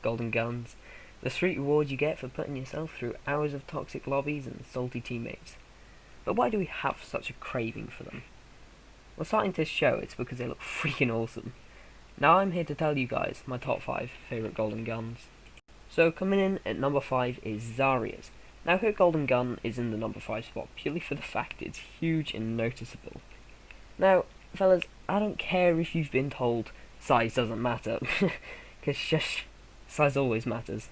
golden guns, the sweet reward you get for putting yourself through hours of toxic lobbies and salty teammates. But why do we have such a craving for them? Well, scientists show it's because they look freaking awesome. Now I'm here to tell you guys my top 5 favourite golden guns. So coming in at number 5 is Zarya's. Now her golden gun is in the number 5 spot purely for the fact it's huge and noticeable. Now, fellas, I don't care if you've been told size doesn't matter, because shush, size always matters.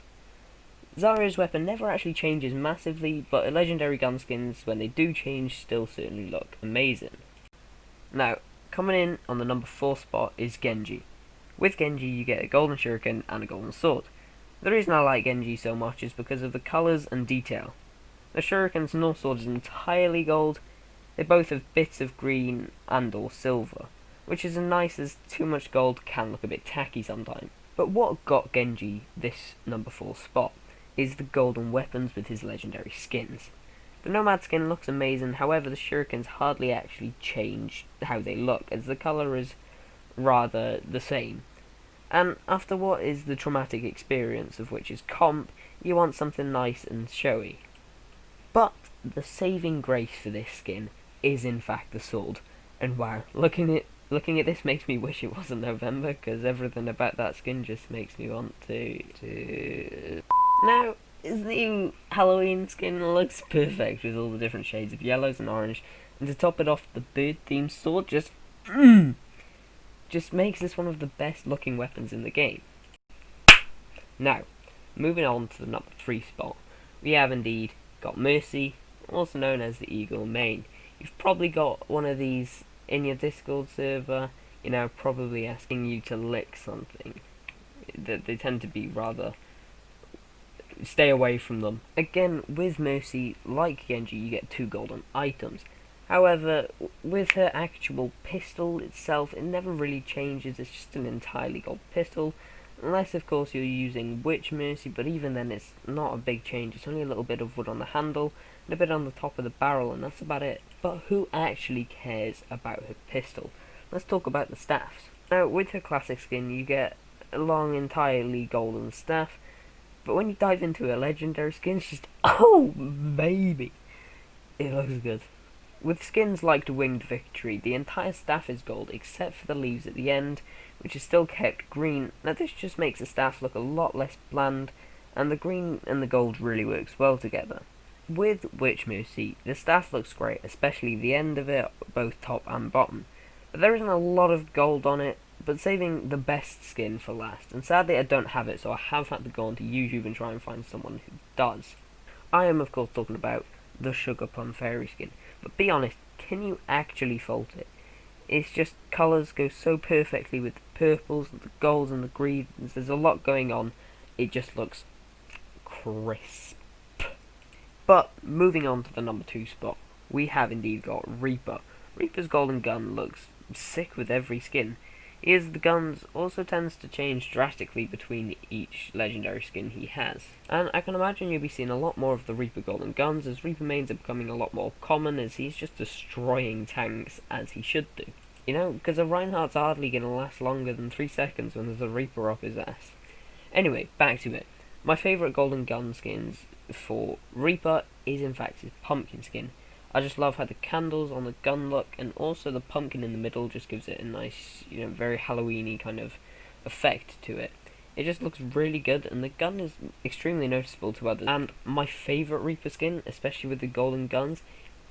Zarya's weapon never actually changes massively, but legendary gun skins, when they do change, still certainly look amazing. Now, coming in on the number 4 spot is Genji. With Genji you get a golden shuriken and a golden sword. The reason I like Genji so much is because of the colours and detail. The shuriken's North sword is entirely gold. They both have bits of green and or silver, which is as nice as too much gold can look a bit tacky sometimes. But what got Genji this number 4 spot is the golden weapons with his legendary skins. The Nomad skin looks amazing, however the shurikens hardly actually change how they look, as the colour is rather the same. And after what is the traumatic experience of which is comp, you want something nice and showy. But the saving grace for this skin is in fact the sword. And wow, looking at this makes me wish it wasn't November, because everything about that skin just makes me want to... Now, his new Halloween skin looks perfect with all the different shades of yellows and orange, and to top it off, the bird-themed sword just makes this one of the best looking weapons in the game. Now, moving on to the number 3 spot, we have indeed got Mercy, also known as the Eagle Main. You've probably got one of these in your Discord server, probably asking you to lick something. They tend to be rather... stay away from them. Again, with Mercy, like Genji, you get 2 golden items. However, with her actual pistol itself, it never really changes. It's just an entirely gold pistol, unless of course you're using Witch Mercy, but even then it's not a big change. It's only a little bit of wood on the handle and a bit on the top of the barrel, and that's about it. But who actually cares about her pistol? Let's talk about the staffs. Now, with her classic skin, you get a long, entirely golden staff, but when you dive into her legendary skin, it's just, oh baby, it looks good. With skins like the Winged Victory, the entire staff is gold except for the leaves at the end, which is still kept green. Now this just makes the staff look a lot less bland, and the green and the gold really works well together. With Witch Mercy, the staff looks great, especially the end of it, both top and bottom. But there isn't a lot of gold on it, but saving the best skin for last, and sadly I don't have it, so I have had to go onto YouTube and try and find someone who does. I am of course talking about the Sugar Plum Fairy skin, but be honest, can you actually fault it? It's just colours go so perfectly with the purples, the golds and the greens. There's a lot going on. It just looks crisp. But moving on to the number 2 spot, we have indeed got Reaper. Reaper's golden gun looks sick with every skin. His guns also tends to change drastically between each legendary skin he has. And I can imagine you'll be seeing a lot more of the Reaper golden guns, as Reaper mains are becoming a lot more common, as he's just destroying tanks as he should do. Because a Reinhardt's hardly going to last longer than 3 seconds when there's a Reaper up his ass. Anyway, back to it. My favourite golden gun skins for Reaper is in fact his pumpkin skin. I just love how the candles on the gun look, and also the pumpkin in the middle just gives it a nice, very Halloween-y kind of effect to it. It just looks really good, and the gun is extremely noticeable to others. And my favourite Reaper skin, especially with the golden guns,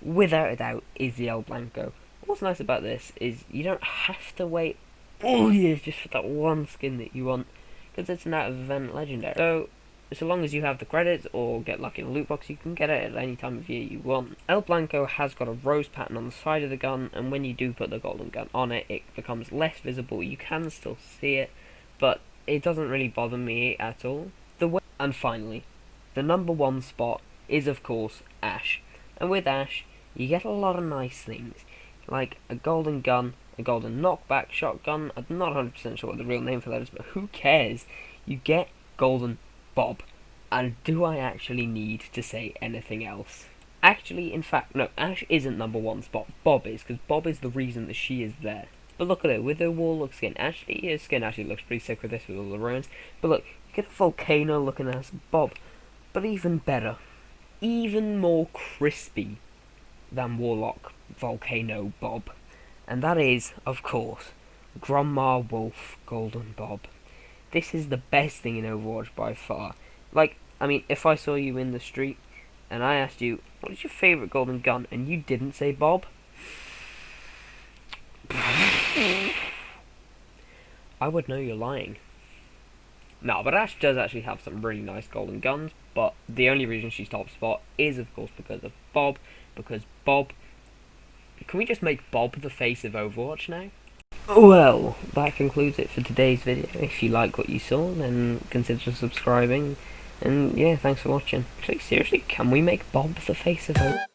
without a doubt, is the El Blanco. What's nice about this is you don't have to wait all years just for that one skin that you want, because it's an out-of-event legendary. So long as you have the credits or get lucky in a loot box, you can get it at any time of year you want. El Blanco has got a rose pattern on the side of the gun, and when you do put the golden gun on it, it becomes less visible. You can still see it, but it doesn't really bother me at all. And finally, the number 1 spot is of course Ashe. And with Ashe, you get a lot of nice things, like a golden gun, a golden knockback shotgun. I'm not 100% sure what the real name for that is, but who cares? You get golden Bob. And do I actually need to say anything else? Actually, in fact, no, Ashe isn't number 1 spot. Bob is, because Bob is the reason that she is there. But look at it, with the Warlock skin, actually, his skin actually looks pretty sick with this, with all the runes. But look, you get a Volcano looking as Bob, but even better, even more crispy than Warlock Volcano Bob. And that is, of course, Grandma Wolf Golden Bob. This is the best thing in Overwatch by far. Like, I mean, if I saw you in the street and I asked you, what is your favourite golden gun, and you didn't say Bob, I would know you're lying. No, but Ashe does actually have some really nice golden guns, but the only reason she's top spot is, of course, because of Bob, because Bob... Can we just make Bob the face of Overwatch now? Well, that concludes it for today's video. If you like what you saw, then consider subscribing. And yeah, thanks for watching. Actually, seriously, can we make Bob the face of Overwatch?